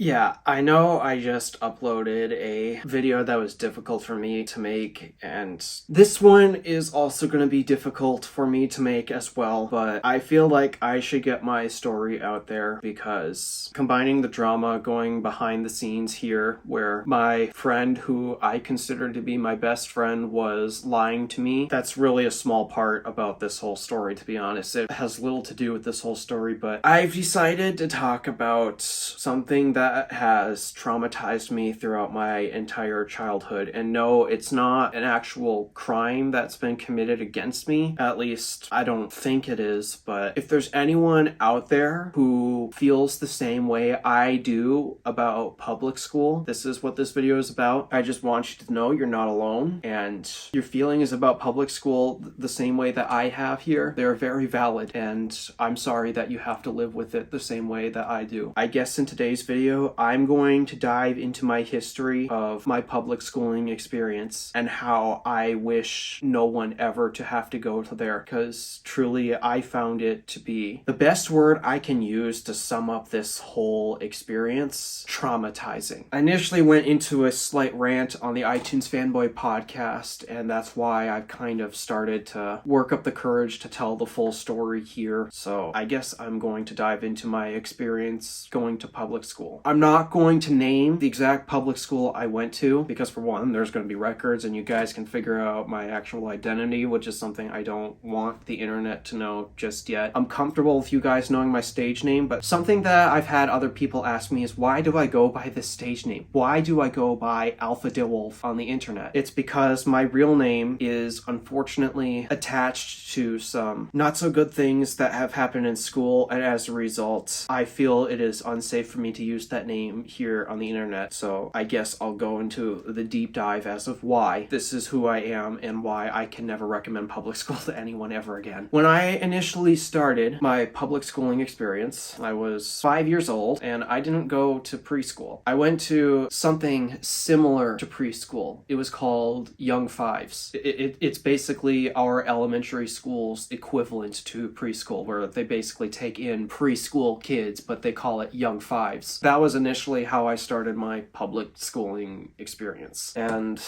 Yeah, I know I just uploaded a video that was difficult for me to make, and this one is also going to be difficult for me to make as well, but I feel like I should get my story out there because combining the drama going behind the scenes here, where my friend who I consider to be my best friend was lying to me, that's really a small part about this whole story, to be honest. It has little to do with this whole story, but I've decided to talk about something that has traumatized me throughout my entire childhood. And no, it's not an actual crime that's been committed against me. At least I don't think it is. But if there's anyone out there who feels the same way I do about public school, this is what this video is about. I just want you to know you're not alone, and your feelings about public school the same way that I have here, they're very valid, and I'm sorry that you have to live with it the same way that I do. I guess in today's video, I'm going to dive into my history of my public schooling experience and how I wish no one ever to have to go to there, because truly I found it to be the best word I can use to sum up this whole experience: traumatizing. I initially went into a slight rant on the iTunes Fanboy podcast, and that's why I've kind of started to work up the courage to tell the full story here. So I guess I'm going to dive into my experience going to public school. I'm not going to name the exact public school I went to because, for one, there's going to be records and you guys can figure out my actual identity, which is something I don't want the internet to know just yet. I'm comfortable with you guys knowing my stage name, but something that I've had other people ask me is, why do I go by this stage name? Why do I go by Alpha DeWolf on the internet? It's because my real name is unfortunately attached to some not so good things that have happened in school, and as a result, I feel it is unsafe for me to use that name here on the internet. So I guess I'll go into the deep dive as of why this is who I am and why I can never recommend public school to anyone ever again. When I initially started my public schooling experience, I was 5 years old and I didn't go to preschool. I went to something similar to preschool. It was called Young Fives. It's basically our elementary school's equivalent to preschool, where they basically take in preschool kids, but they call it Young Fives. That was initially how I started my public schooling experience. And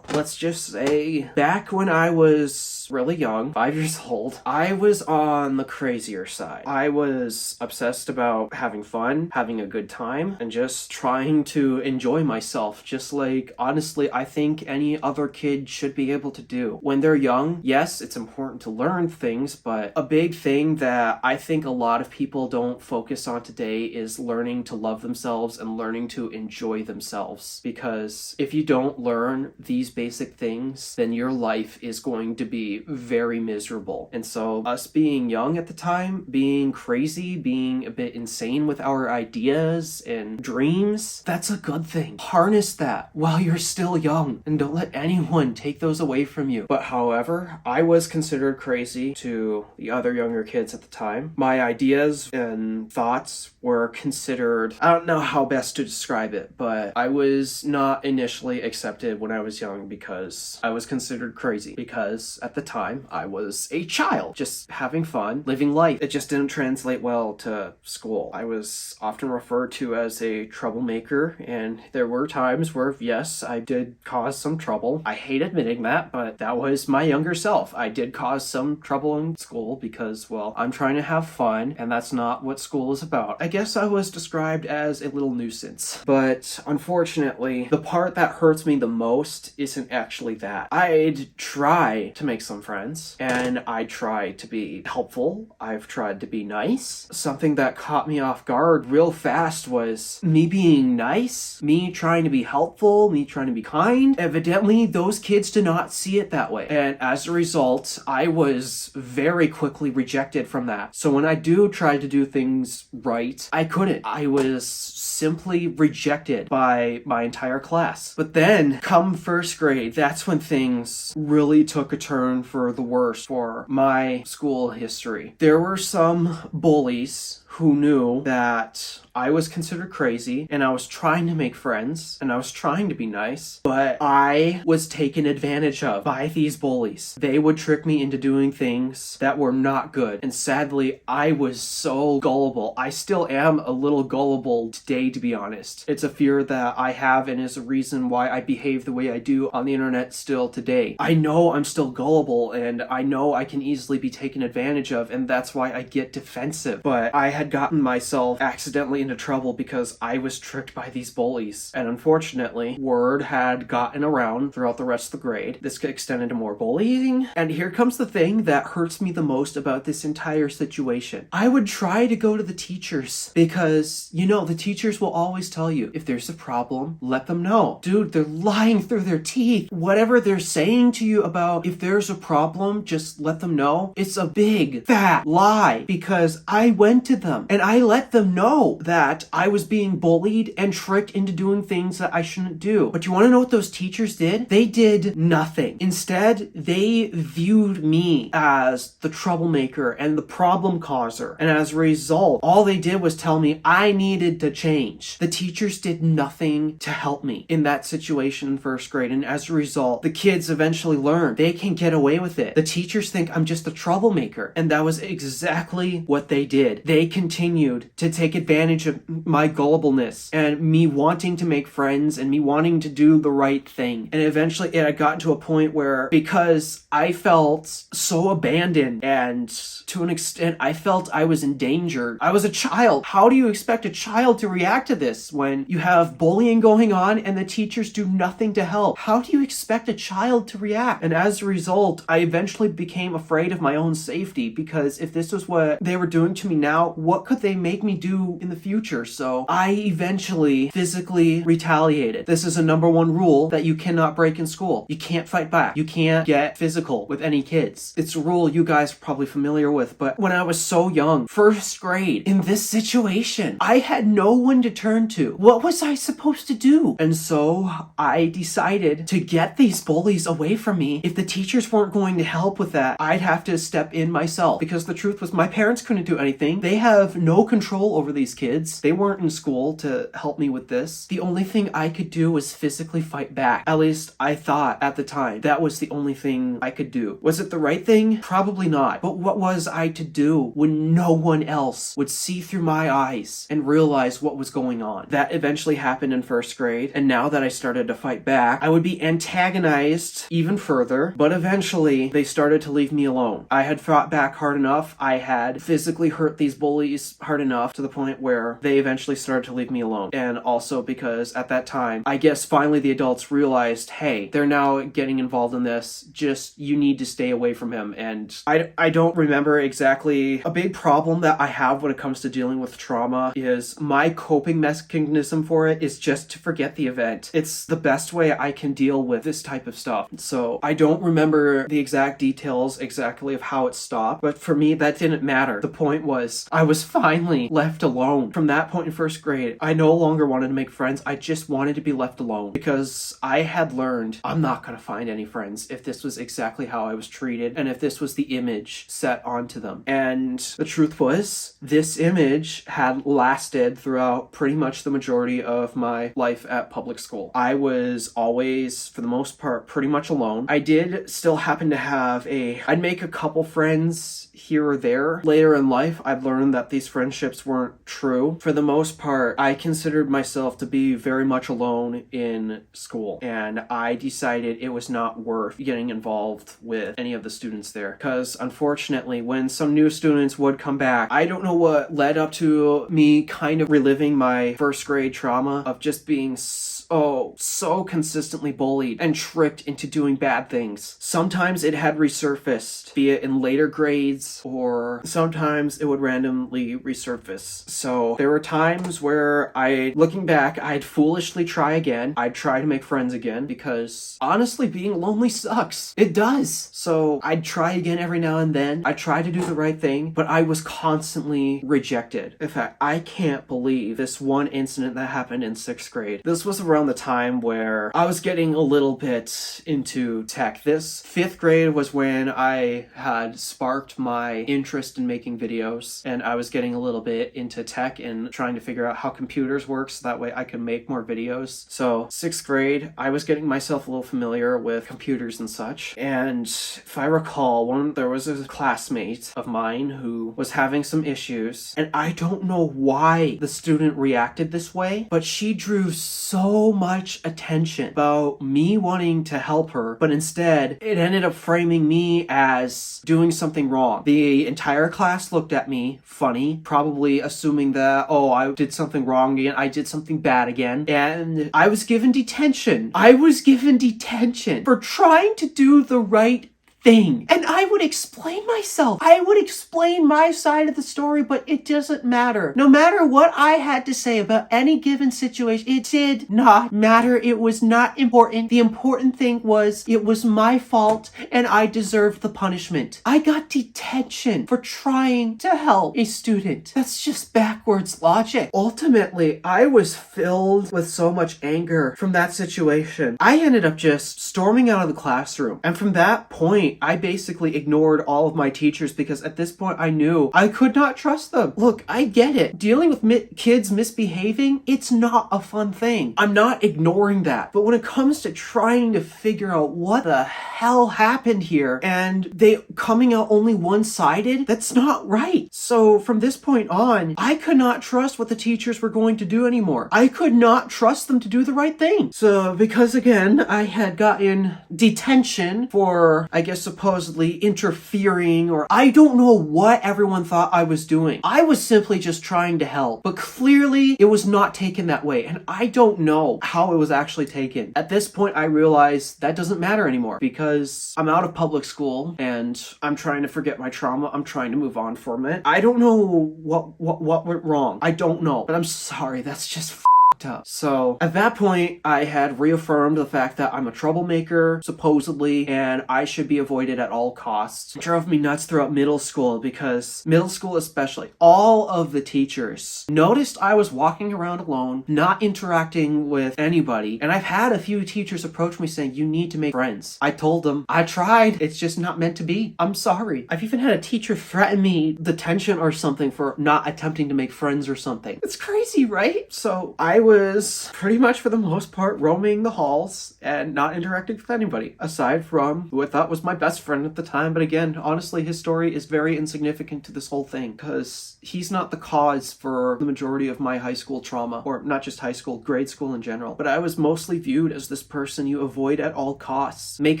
let's just say, back when I was really young, 5 years old, I was on the crazier side. I was obsessed about having fun, having a good time, and just trying to enjoy myself, just like, honestly, I think any other kid should be able to do. When they're young, yes, it's important to learn things, but a big thing that I think a lot of people don't focus on today is learning to love themselves and learning to enjoy themselves. Because if you don't learn these basic things, then your life is going to be very miserable. And so us being young at the time, being crazy, being a bit insane with our ideas and dreams, that's a good thing. Harness that while you're still young and don't let anyone take those away from you. But however, I was considered crazy to the other younger kids at the time. My ideas and thoughts were considered, I don't know how best to describe it, but I was not initially accepted when I was young because I was considered crazy, because at the time I was a child, just having fun, living life. It just didn't translate well to school. I was often referred to as a troublemaker, and there were times where, yes, I did cause some trouble. I hate admitting that, but that was my younger self. I did cause some trouble in school because, well, I'm trying to have fun, and that's not what school is about. I guess I was described as a little nuisance. But unfortunately, the part that hurts me the most isn't actually that. I'd try to make some friends, and I try to be helpful. I've tried to be nice. Something that caught me off guard real fast was me being nice, me trying to be helpful, me trying to be kind. Evidently, those kids did not see it that way. And as a result, I was very quickly rejected from that. So when I do try to do things right, I couldn't. I was simply rejected by my entire class. But then, come first grade, that's when things really took a turn for the worse for my school history. There were some bullies who knew that I was considered crazy and I was trying to make friends and I was trying to be nice, but I was taken advantage of by these bullies. They would trick me into doing things that were not good. And sadly, I was so gullible. I still am a little gullible today, to be honest. It's a fear that I have and is a reason why I behave the way I do on the internet still today. I know I'm still gullible and I know I can easily be taken advantage of, and that's why I get defensive. But I had gotten myself accidentally into trouble because I was tricked by these bullies. And unfortunately, word had gotten around throughout the rest of the grade. This extended to more bullying. And here comes the thing that hurts me the most about this entire situation. I would try to go to the teachers because, you know, the teachers will always tell you, if there's a problem, let them know. Dude, they're lying through their teeth. Whatever they're saying to you about if there's a problem, just let them know. It's a big, fat lie, because I went to them and I let them know that I was being bullied and tricked into doing things that I shouldn't do. But you want to know what those teachers did? They did nothing. Instead, they viewed me as the troublemaker and the problem causer. And as a result, all they did was tell me I needed to change. The teachers did nothing to help me in that situation in first grade. And as a result, the kids eventually learned they can get away with it. The teachers think I'm just a troublemaker. And that was exactly what they did. They continued to take advantage of my gullibleness and me wanting to make friends and me wanting to do the right thing. And eventually it had gotten to a point where, because I felt so abandoned and to an extent I felt I was endangered. I was a child. How do you expect a child to react to this when you have bullying going on and the teachers do nothing to help? How do you expect a child to react? And as a result, I eventually became afraid of my own safety, because if this was what they were doing to me now, what could they make me do in the future? So I eventually physically retaliated. This is a number one rule that you cannot break in school. You can't fight back. You can't get physical with any kids. It's a rule you guys are probably familiar with, but when I was so young, first grade, in this situation, I had no one to turn to. What was I supposed to do? And so I decided to get these bullies away from me. If the teachers weren't going to help with that, I'd have to step in myself, because the truth was my parents couldn't do anything. They have no control over these kids. They weren't in school to help me with this. The only thing I could do was physically fight back. At least I thought at the time that was the only thing I could do. Was it the right thing? Probably not. But what was I to do when no one else would see through my eyes and realize what was going on? That eventually happened in first grade, and now that I started to fight back, I would be antagonized even further, but eventually they started to leave me alone. I had fought back hard enough. I had physically hurt these bullies hard enough to the point where they eventually started to leave me alone. And also because at that time, I guess finally the adults realized, hey, they're now getting involved in this. Just, you need to stay away from him. And I don't remember exactly. A big problem that I have when it comes to dealing with trauma is my coping mechanism for it is just to forget the event. It's the best way I can deal with this type of stuff. So I don't remember the exact details exactly of how it stopped, but for me, that didn't matter. The point was, I was finally left alone. From that point in first grade, I no longer wanted to make friends. I just wanted to be left alone, because I had learned I'm not going to find any friends if this was exactly how I was treated and if this was the image set onto them. And the truth was, this image had lasted throughout pretty much the majority of my life at public school. I was always, for the most part, pretty much alone. I did still happen to have I'd make a couple friends here or there. Later in life, I've learned that these friendships weren't true. For the most part, I considered myself to be very much alone in school, and I decided it was not worth getting involved with any of the students there, because unfortunately, when some new students would come back, I don't know what led up to me kind of reliving my first grade trauma of just being so consistently bullied and tricked into doing bad things. Sometimes it had resurfaced, be it in later grades, or sometimes it would randomly resurface. So there were times where looking back, I'd foolishly try again. I'd try to make friends again, because honestly, being lonely sucks. It does. So I'd try again every now and then. I'd try to do the right thing, but I was constantly rejected. In fact, I can't believe this one incident that happened in 6th grade. This was around around the time where I was getting a little bit into tech. This 5th grade was when I had sparked my interest in making videos, and I was getting a little bit into tech and trying to figure out how computers work so that way I could make more videos. So 6th grade, I was getting myself a little familiar with computers and such. And if I recall, there was a classmate of mine who was having some issues, and I don't know why the student reacted this way, but she drew so much attention about me wanting to help her, but instead it ended up framing me as doing something wrong. The entire class looked at me funny, probably assuming that, oh, I did something wrong again, I did something bad again, and I was given detention. I was given detention for trying to do the right thing. And I would explain myself. I would explain my side of the story, but it doesn't matter. No matter what I had to say about any given situation, it did not matter. It was not important. The important thing was it was my fault and I deserved the punishment. I got detention for trying to help a student. That's just backwards logic. Ultimately, I was filled with so much anger from that situation. I ended up just storming out of the classroom. And from that point, I basically ignored all of my teachers because at this point I knew I could not trust them. Look, I get it. Dealing with kids misbehaving, it's not a fun thing. I'm not ignoring that. But when it comes to trying to figure out what the hell happened here and they coming out only one-sided, that's not right. So from this point on, I could not trust what the teachers were going to do anymore. I could not trust them to do the right thing. So because again, I had gotten detention for, I guess, supposedly interfering, or I don't know what everyone thought I was doing. I was simply just trying to help, but clearly it was not taken that way, and I don't know how it was actually taken. At this point, I realized that doesn't matter anymore because I'm out of public school and I'm trying to forget my trauma. I'm trying to move on from it. I don't know what went wrong. I don't know, but I'm sorry. That's just up. So at that point, I had reaffirmed the fact that I'm a troublemaker, supposedly, and I should be avoided at all costs. It drove me nuts throughout middle school because middle school especially, all of the teachers noticed I was walking around alone, not interacting with anybody, and I've had a few teachers approach me saying, you need to make friends. I told them, I tried, it's just not meant to be. I'm sorry. I've even had a teacher threaten me detention or something for not attempting to make friends or something. It's crazy, right? So I was pretty much for the most part roaming the halls and not interacting with anybody aside from who I thought was my best friend at the time. But again, honestly, his story is very insignificant to this whole thing because he's not the cause for the majority of my high school trauma, or not just high school, grade school in general. But I was mostly viewed as this person you avoid at all costs. Make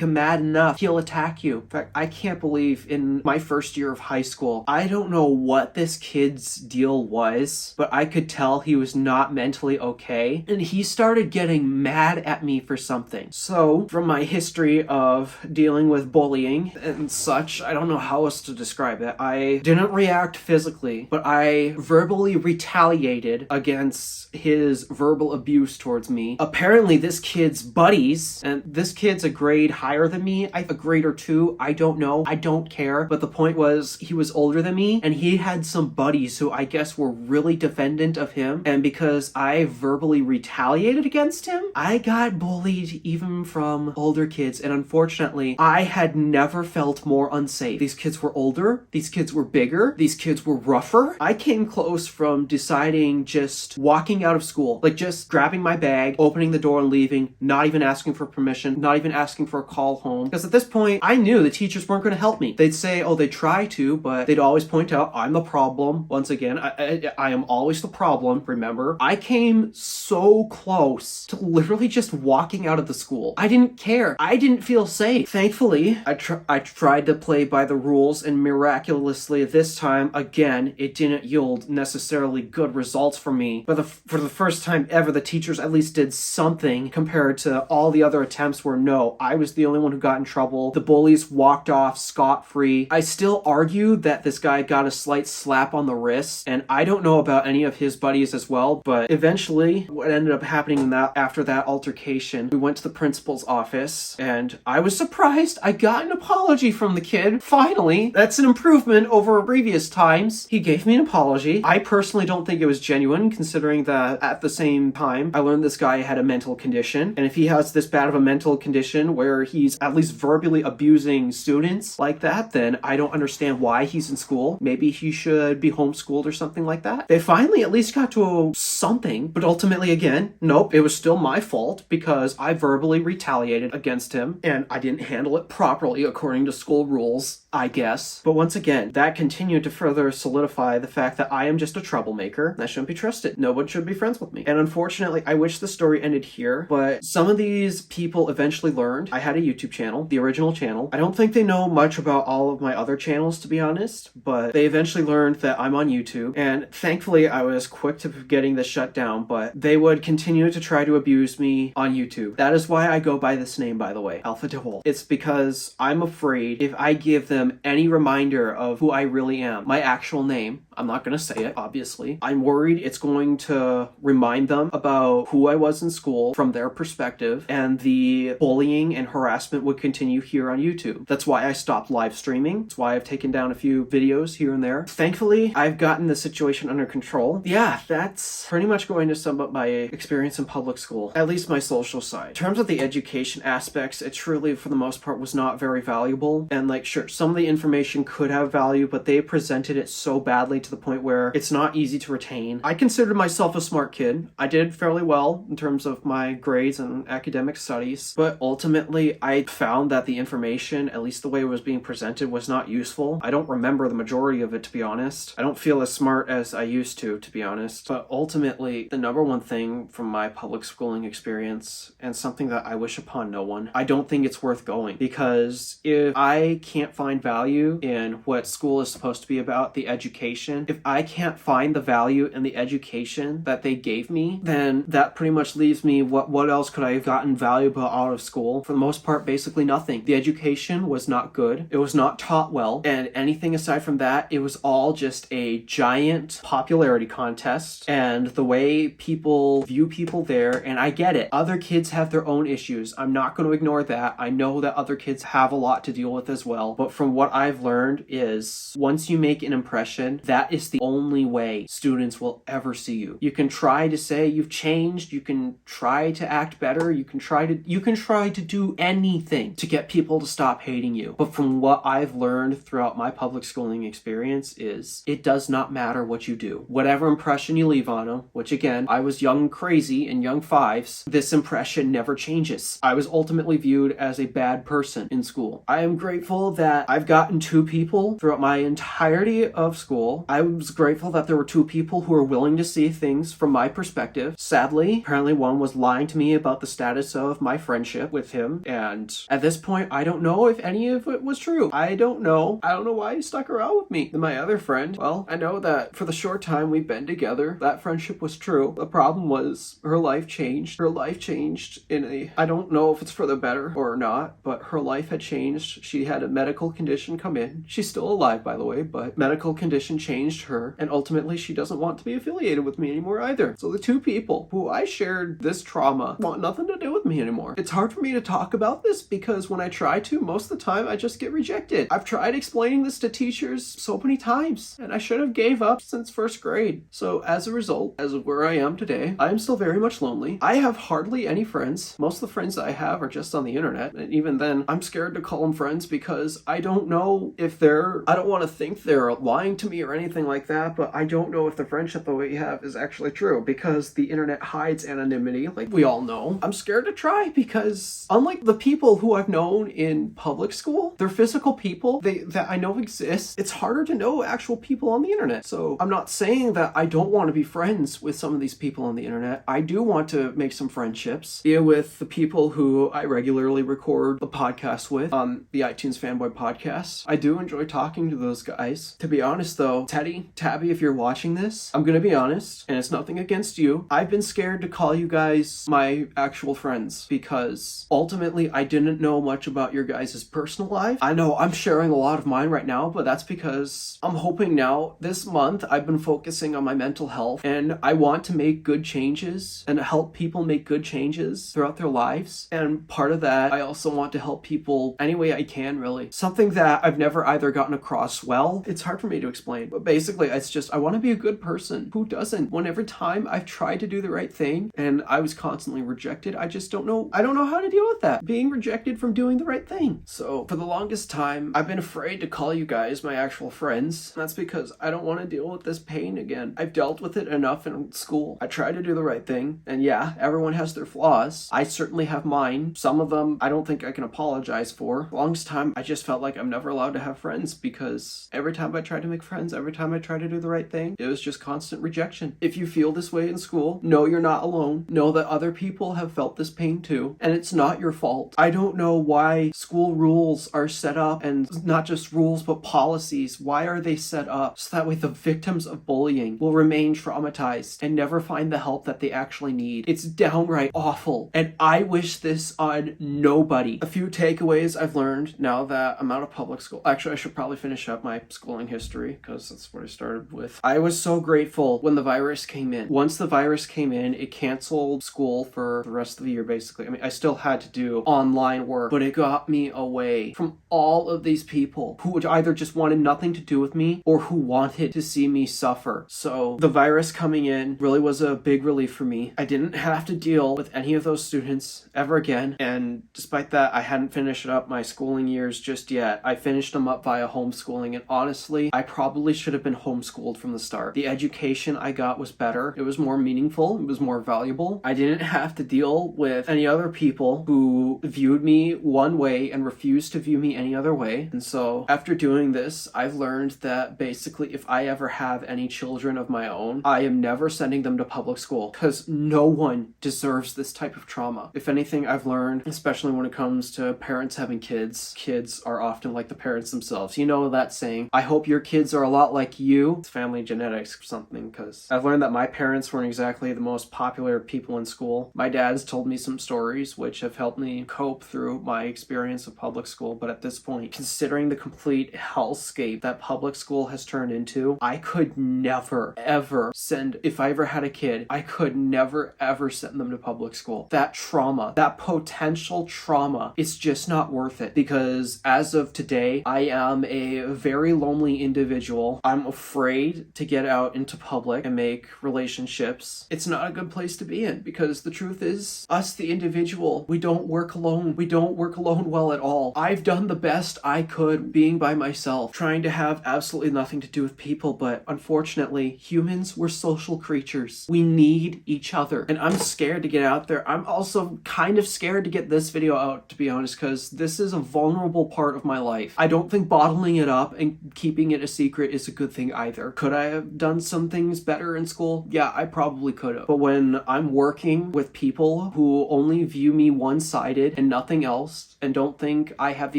him mad enough, he'll attack you. In fact, I can't believe in my first year of high school, I don't know what this kid's deal was, but I could tell he was not mentally okay, and he started getting mad at me for something. So, from my history of dealing with bullying and such, I don't know how else to describe it. I didn't react physically, but I verbally retaliated against his verbal abuse towards me. Apparently, this kid's buddies, and this kid's a grade higher than me, a grade or two, I don't know, I don't care, but the point was, he was older than me, and he had some buddies who I guess were really defendant of him, and because I verbally retaliated against him, I got bullied even from older kids, and unfortunately, I had never felt more unsafe. These kids were older, these kids were bigger, these kids were rougher. I came close from deciding just walking out of school, like just grabbing my bag, opening the door and leaving, not even asking for permission, not even asking for a call home, because at this point, I knew the teachers weren't going to help me. They'd say, oh, they try to, but they'd always point out, I'm the problem. Once again, I am always the problem, remember? I came so close to literally just walking out of the school. I didn't care. I didn't feel safe. Thankfully, I tried to play by the rules, and miraculously this time, again, it didn't yield necessarily good results for me. But for the first time ever, the teachers at least did something compared to all the other attempts where no, I was the only one who got in trouble. The bullies walked off scot-free. I still argue that this guy got a slight slap on the wrist, and I don't know about any of his buddies as well, but eventually Sadly, what ended up happening after that altercation, we went to the principal's office, and I was surprised. I got an apology from the kid. Finally, that's an improvement over previous times. He gave me an apology. I personally don't think it was genuine, considering that at the same time, I learned this guy had a mental condition, and if he has this bad of a mental condition where he's at least verbally abusing students like that, then I don't understand why he's in school. Maybe he should be homeschooled or something like that. They finally at least got to something, but ultimately, again, nope, it was still my fault because I verbally retaliated against him, and I didn't handle it properly according to school rules, I guess. But once again, that continued to further solidify the fact that I am just a troublemaker. I shouldn't be trusted. No one should be friends with me. And unfortunately, I wish the story ended here, but some of these people eventually learned I had a YouTube channel, the original channel. I don't think they know much about all of my other channels, to be honest, but they eventually learned that I'm on YouTube, and thankfully I was quick to getting this shut down, but they would continue to try to abuse me on YouTube. That is why I go by this name, by the way, Alpha DeWolf. It's because I'm afraid if I give them any reminder of who I really am, my actual name, I'm not going to say it, obviously. I'm worried it's going to remind them about who I was in school from their perspective, and the bullying and harassment would continue here on YouTube. That's why I stopped live streaming. That's why I've taken down a few videos here and there. Thankfully, I've gotten the situation under control. Yeah, that's pretty much going to sum up my experience in public school, at least my social side. In terms of the education aspects, it truly, for the most part, was not very valuable. And like, sure, some of the information could have value, but they presented it so badly to the point where it's not easy to retain. I considered myself a smart kid. I did fairly well in terms of my grades and academic studies, but ultimately I found that the information, at least the way it was being presented, was not useful. I don't remember the majority of it, to be honest. I don't feel as smart as I used to be honest. But ultimately, the number one thing from my public schooling experience, and something that I wish upon no one, I don't think it's worth going, because if I can't find value in what school is supposed to be about, the education, if I can't find the value in the education that they gave me, then that pretty much leaves me, what else could I have gotten valuable out of school? For the most part, basically nothing. The education was not good. It was not taught well. And anything aside from that, it was all just a giant popularity contest. And the way people view people there, and I get it, other kids have their own issues. I'm not going to ignore that. I know that other kids have a lot to deal with as well. But from what I've learned is, once you make an impression, that is the only way students will ever see you. You can try to say you've changed, you can try to act better, you can try to do anything to get people to stop hating you. But from what I've learned throughout my public schooling experience is, it does not matter what you do. Whatever impression you leave on them, which again, I was young and crazy in young fives, this impression never changes. I was ultimately viewed as a bad person in school. I am grateful that I've gotten 2 people throughout my entirety of school. I was grateful that there were 2 people who were willing to see things from my perspective. Sadly, apparently one was lying to me about the status of my friendship with him, and at this point, I don't know if any of it was true. I don't know why he stuck around with me. And my other friend, well, I know that for the short time we've been together, that friendship was true. The problem was her life changed. Her life changed I don't know if it's for the better or not, but her life had changed. She had a medical condition come in. She's still alive, by the way, but medical condition changed her, and ultimately she doesn't want to be affiliated with me anymore either. So the 2 people who I shared this trauma want nothing to do with me anymore. It's hard for me to talk about this because when I try to, most of the time I just get rejected. I've tried explaining this to teachers so many times, and I should have gave up since 1st grade. So as a result, as of where I am today, I am still very much lonely. I have hardly any friends. Most of the friends that I have are just on the internet, and even then, I'm scared to call them friends because I don't know if I don't want to think they're lying to me or anything like that, but I don't know if the friendship that we have is actually true because the internet hides anonymity, like we all know. I'm scared to try because unlike the people who I've known in public school, they're physical people that I know exist. It's harder to know actual people on the internet. So I'm not saying that I don't want to be friends with some of these people on the internet. I do want to make some friendships, be with the people who I regularly record the podcast with on the iTunes Fanboy podcast. podcasts. I do enjoy talking to those guys. To be honest though, Teddy, Tabby, if you're watching this, I'm gonna be honest, and it's nothing against you. I've been scared to call you guys my actual friends because ultimately I didn't know much about your guys' personal life. I know I'm sharing a lot of mine right now, but that's because I'm hoping now this month I've been focusing on my mental health and I want to make good changes and help people make good changes throughout their lives. And part of that, I also want to help people any way I can, really. Something that I've never either gotten across well, it's hard for me to explain, but basically it's just I want to be a good person. Who doesn't? When every time I've tried to do the right thing and I was constantly rejected, I don't know how to deal with that, being rejected from doing the right thing. So for the longest time I've been afraid to call you guys my actual friends. That's because I don't want to deal with this pain again. I've dealt with it enough in school. I try to do the right thing, and yeah, everyone has their flaws. I certainly have mine. Some of them I don't think I can apologize for. For the longest time I just felt like I'm never allowed to have friends because every time I tried to make friends, every time I tried to do the right thing, it was just constant rejection. If you feel this way in school, know you're not alone. Know that other people have felt this pain too, and it's not your fault. I don't know why school rules are set up, and not just rules but policies. Why are they set up so that way the victims of bullying will remain traumatized and never find the help that they actually need? It's downright awful, and I wish this on nobody. A few takeaways I've learned now that I'm out of public school. Actually, I should probably finish up my schooling history because that's what I started with. I was so grateful when the virus came in. Once the virus came in, it canceled school for the rest of the year, basically. I mean, I still had to do online work, but it got me away from all of these people who would either just wanted nothing to do with me or who wanted to see me suffer. So the virus coming in really was a big relief for me. I didn't have to deal with any of those students ever again, and despite that, I hadn't finished up my schooling years just yet. I finished them up via homeschooling, and honestly, I probably should have been homeschooled from the start. The education I got was better. It was more meaningful. It was more valuable. I didn't have to deal with any other people who viewed me one way and refused to view me any other way. And so after doing this, I've learned that basically if I ever have any children of my own, I am never sending them to public school because no one deserves this type of trauma. If anything, I've learned, especially when it comes to parents having kids, kids are often like the parents themselves. You know that saying, I hope your kids are a lot like you. It's family genetics or something, because I've learned that my parents weren't exactly the most popular people in school. My dad's told me some stories which have helped me cope through my experience of public school, but at this point, considering the complete hellscape that public school has turned into, I could never, ever send, if I ever had a kid, I could never, ever send them to public school. That trauma, that potential trauma, is just not worth it, because as of today, I am a very lonely individual. I'm afraid to get out into public and make relationships. It's not a good place to be in, because the truth is, us, the individual, we don't work alone. We don't work alone well at all. I've done the best I could being by myself, trying to have absolutely nothing to do with people, but unfortunately, humans, we're social creatures. We need each other, and I'm scared to get out there. I'm also kind of scared to get this video out, to be honest, because this is a vulnerable part of my life. I don't think bottling it up and keeping it a secret is a good thing either. Could I have done some things better in school? Yeah, I probably could have. But when I'm working with people who only view me one-sided and nothing else, and don't think I have the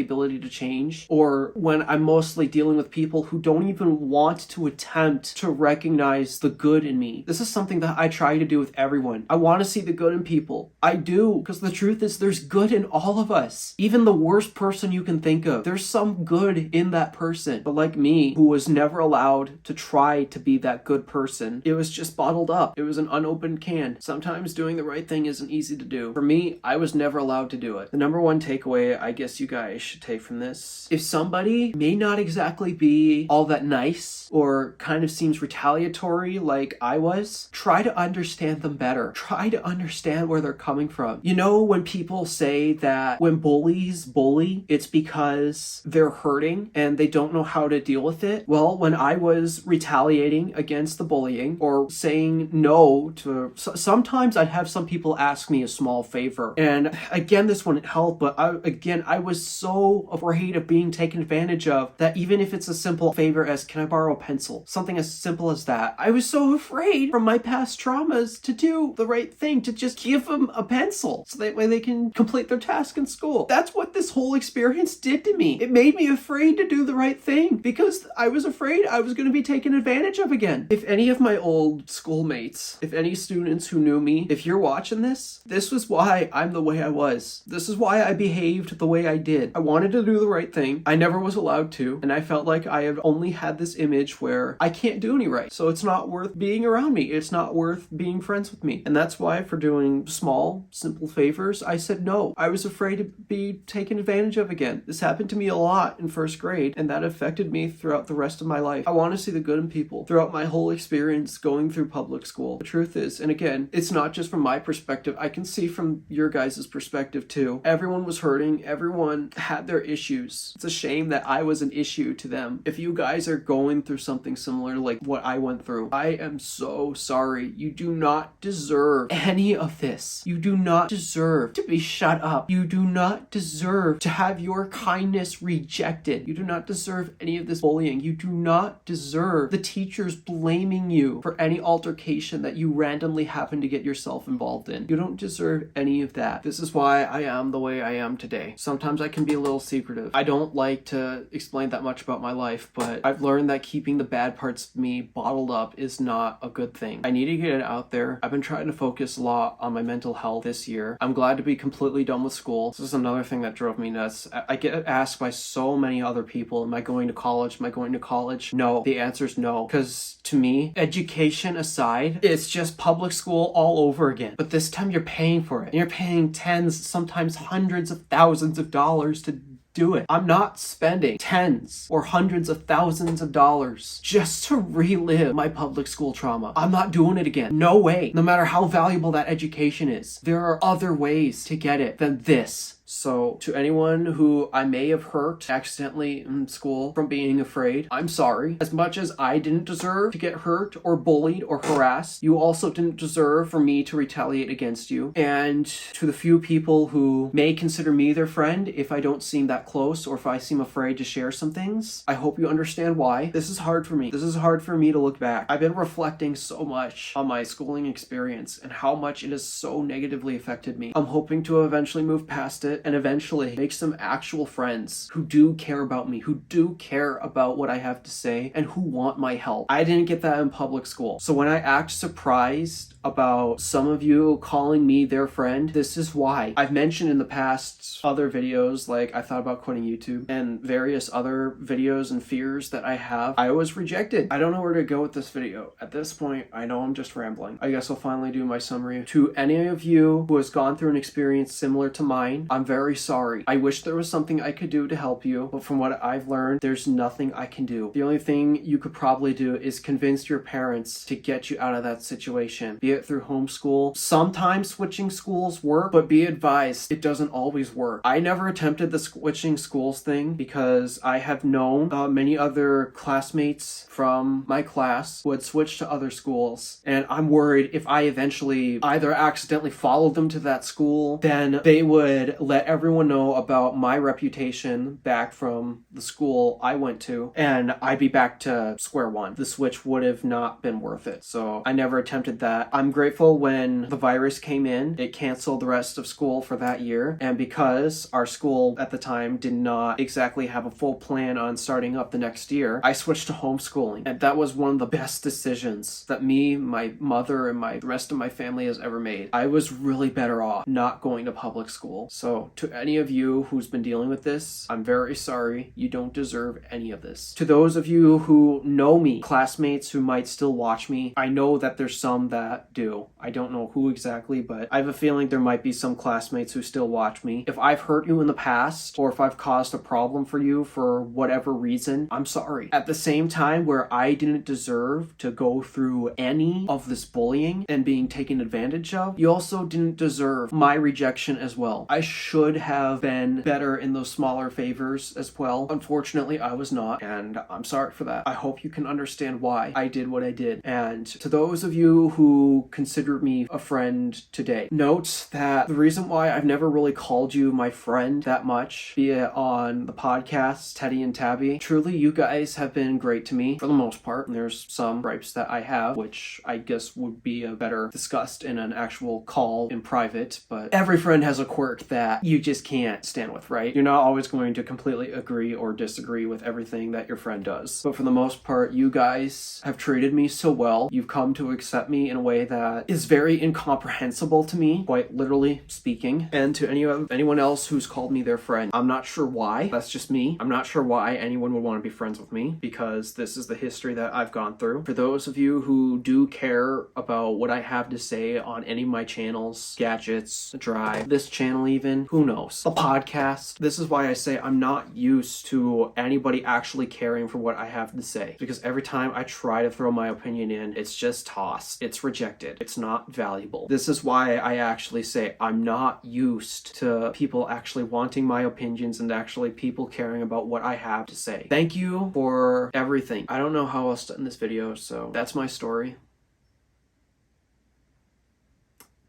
ability to change, or when I'm mostly dealing with people who don't even want to attempt to recognize the good in me. This is something that I try to do with everyone. I want to see the good in people. I do, because the truth is there's good in all of us. Even the worst person you can think of, there's some good in that person. But like me, who was never allowed to try to be that good person, it was just bottled up. It was an unopened can. Sometimes doing the right thing isn't easy to do. For me, I was never allowed to do it. The number one takeaway I guess you guys should take from this, if somebody may not exactly be all that nice or kind of seems retaliatory like I was, try to understand them better. Try to understand where they're coming from. You know, when people say that when bullies bully, it's because they're hurting and they don't know how to deal with it. Well, when I was retaliating against the bullying or saying no to, sometimes I'd have some people ask me a small favor. And again, this wouldn't help, but I was so afraid of being taken advantage of that even if it's a simple favor as, can I borrow a pencil? Something as simple as that. I was so afraid from my past traumas to do the right thing, to just give them a pencil so that way they can complete their task in school. That's what this whole experience did to me. me. It made me afraid to do the right thing because I was afraid I was going to be taken advantage of again. If any of my old schoolmates, if any students who knew me, if you're watching this was why I'm the way I was. This is why I behaved the way I did. I wanted to do the right thing. I never was allowed to, and I felt like I have only had this image where I can't do any right. So it's not worth being around me. It's not worth being friends with me. And that's why for doing small, simple favors, I said no. I was afraid to be taken advantage of again. This happened to me a lot in first grade, and that affected me throughout the rest of my life. I want to see the good in people throughout my whole experience going through public school. The truth is, and again, it's not just from my perspective. I can see from your guys' perspective too. Everyone was hurting. Everyone had their issues. It's a shame that I was an issue to them. If you guys are going through something similar like what I went through, I am so sorry. You do not deserve any of this. You do not deserve to be shut up. You do not deserve to have your kindness rejected. You do not deserve any of this bullying. You do not deserve the teachers blaming you for any altercation that you randomly happen to get yourself involved in. You don't deserve any of that. This is why I am the way I am today. Sometimes I can be a little secretive. I don't like to explain that much about my life, but I've learned that keeping the bad parts of me bottled up is not a good thing. I need to get it out there. I've been trying to focus a lot on my mental health this year. I'm glad to be completely done with school. This is another thing that drove me nuts. I get asked by so many other people, am I going to college? Am I going to college? No. The answer is no. Because to me, education aside, it's just public school all over again. But this time you're paying for it. And you're paying tens, sometimes hundreds of thousands of dollars to do it. I'm not spending tens or hundreds of thousands of dollars just to relive my public school trauma. I'm not doing it again. No way. No matter how valuable that education is, there are other ways to get it than this. So to anyone who I may have hurt accidentally in school from being afraid, I'm sorry. As much as I didn't deserve to get hurt or bullied or harassed, you also didn't deserve for me to retaliate against you. And to the few people who may consider me their friend if I don't seem that close or if I seem afraid to share some things, I hope you understand why. This is hard for me. This is hard for me to look back. I've been reflecting so much on my schooling experience and how much it has so negatively affected me. I'm hoping to eventually move past it and eventually make some actual friends who do care about me, who do care about what I have to say, and who want my help. I didn't get that in public school. So when I act surprised about some of you calling me their friend, this is why. I've mentioned in the past other videos, like I thought about quitting YouTube and various other videos and fears that I have. I was rejected. I don't know where to go with this video. At this point, I know I'm just rambling. I guess I'll finally do my summary. To any of you who has gone through an experience similar to mine, I'm very sorry. I wish there was something I could do to help you, but from what I've learned, there's nothing I can do. The only thing you could probably do is convince your parents to get you out of that situation, be it through homeschool. Sometimes switching schools work, but be advised, it doesn't always work. I never attempted the switching schools thing because I have known many other classmates from my class who had switched to other schools, and I'm worried if I eventually either accidentally followed them to that school, then they would let everyone know about my reputation back from the school I went to, and I'd be back to square one. The switch would have not been worth it, so I never attempted that. I'm grateful when the virus came in, it canceled the rest of school for that year, and because our school at the time did not exactly have a full plan on starting up the next year, I switched to homeschooling, and that was one of the best decisions that me, my mother, and the rest of my family has ever made. I was really better off not going to public school. So to any of you who's been dealing with this, I'm very sorry. You don't deserve any of this. To those of you who know me, classmates who might still watch me, I know that there's some that do. I don't know who exactly, but I have a feeling there might be some classmates who still watch me. If I've hurt you in the past, or if I've caused a problem for you for whatever reason, I'm sorry. At the same time, where I didn't deserve to go through any of this bullying and being taken advantage of, you also didn't deserve my rejection as well. I should have been better in those smaller favors as well. Unfortunately, I was not, and I'm sorry for that. I hope you can understand why I did what I did. And to those of you who you consider me a friend today. Note that the reason why I've never really called you my friend that much, be it on the podcast, Teddy and Tabby, truly you guys have been great to me for the most part. There's some gripes that I have, which I guess would be a better discussed in an actual call in private, but every friend has a quirk that you just can't stand with, right? You're not always going to completely agree or disagree with everything that your friend does. But for the most part, you guys have treated me so well. You've come to accept me in a way that is very incomprehensible to me, quite literally speaking. And to anyone else who's called me their friend, I'm not sure why. That's just me. I'm not sure why anyone would want to be friends with me, because this is the history that I've gone through. For those of you who do care about what I have to say on any of my channels, Gadgets, Drive, this channel even, who knows, a podcast, this is why I say I'm not used to anybody actually caring for what I have to say, because every time I try to throw my opinion in, it's just tossed, it's rejected, it's not valuable. This is why I actually say I'm not used to people actually wanting my opinions and actually people caring about what I have to say. Thank you for everything. I don't know how else to end this video, so that's my story.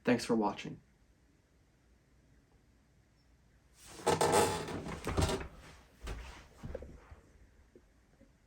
Thanks for watching.